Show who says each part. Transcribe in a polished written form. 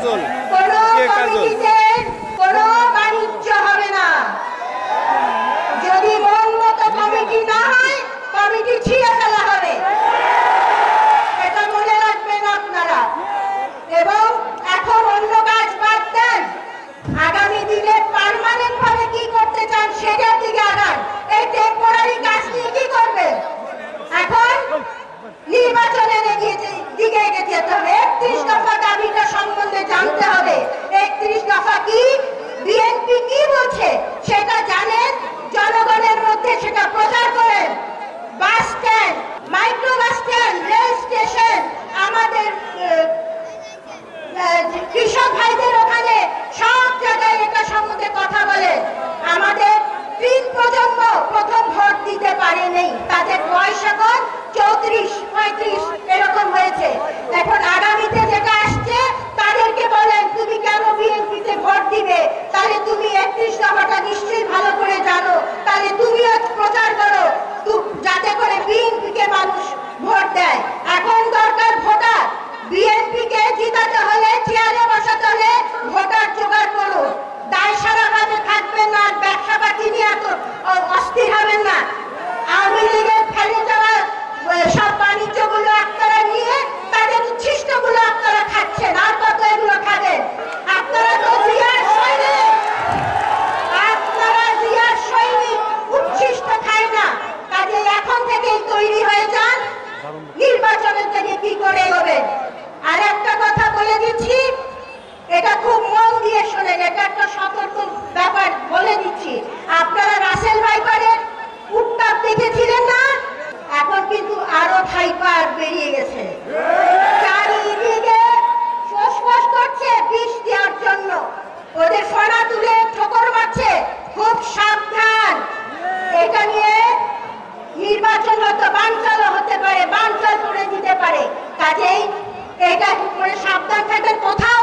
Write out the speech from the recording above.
Speaker 1: কাজল
Speaker 2: কোনো কমিটিতে কোনো বাণিজ্য হবে না। যদি মন মতো কমিটি না হয়, কমিটি ছিঁড়ে ফেলা হবে, এটা মনে রাখবেন আপনারা। এবং এখন অন্য কাজ বাদ দেন, আগামী দিনে পার্মানেন্ট ভাবে কি করতে চান সেটার দিকে আগান। এই টেম্পোরারি কাজ নিয়ে কি করবেন? এখন নির্বাচনের দিকে এগিয়ে যেতে হবে। 31 দফা দাবিটা সম্বন্ধে জানতে হবে। 31 দফা কি, বিএনপি কি বলছে সেটা জানেন, জনগণের মধ্যে সেটা প্রচার করেন। Bus stand, micro bus stand, rail station, আমাদের কৃষক ভাইদের ওখানে সব জায়গায় এটা সম্বন্ধে কথা বলে। আমাদের 3 প্রজন্ম প্রথম ভোট দিতে পারেনি, তাদের বয়স এখন 34-35 এরকম হয়েছে। এখন আগামীতে যেটা আসছে তাদেরকে বলেন তুমি কেন বিএনপিতে ভোট দিবে, তাহলে তুমি 31 দফাটা নিশ্চয়ই ভালো করে জানো, তাহলে তুমিও প্রচার করো যাতে করে বিএনপিকে মানুষ ভোট দেয়। এখন দরকার ভোটার। বিএনপিকে জিতাতে হলে, চেয়ারে বসাতে হলে ভোটার জোগাড় করুন। দায় সারা ভাবে থাকবেন না, আর ব্যবসা পাতি নিয়ে এত অস্থির হবেন না। আওয়ামী লীগের ফেলে যাওয়া সব বাণিজ্যগুলো আপনারা নিয়ে তাদের উচ্ছিষ্টগুলো আপনারা খাচ্ছেন, আর কত এগুলো খাবেন? আপনারা তো জিয়ার সৈনিক, আপনারা জিয়ার সৈনিক, উচ্ছিষ্ট খায় না। কাজে এখন থেকেই তৈরি হয়ে যান, নির্বাচনের থেকে কি করে এগোবেন। আর একটা কথা বলে দিচ্ছি, এটা খুব মন দিয়ে শোনেন, এটা একটা সতর্ক ব্যাপার বলে দিচ্ছি। আপনারা রাসেল ভাইপারের উত্তাপ দেখেছিলেন না? এখন কিন্তু আরো ভাইপার বেরিয়ে গেছে, চারিদিকে ফোসফোস করছে বিষ দেওয়ার জন্য, ওদের ফনা তুলে ঠোকর মারছে। খুব সাবধান, এটা নিয়ে নির্বাচন হয়তো বানচালও হতে পারে, বানচাল করে দিতে পারে। কাজেই এটা করে সাবধান থাকবেন। কোথাও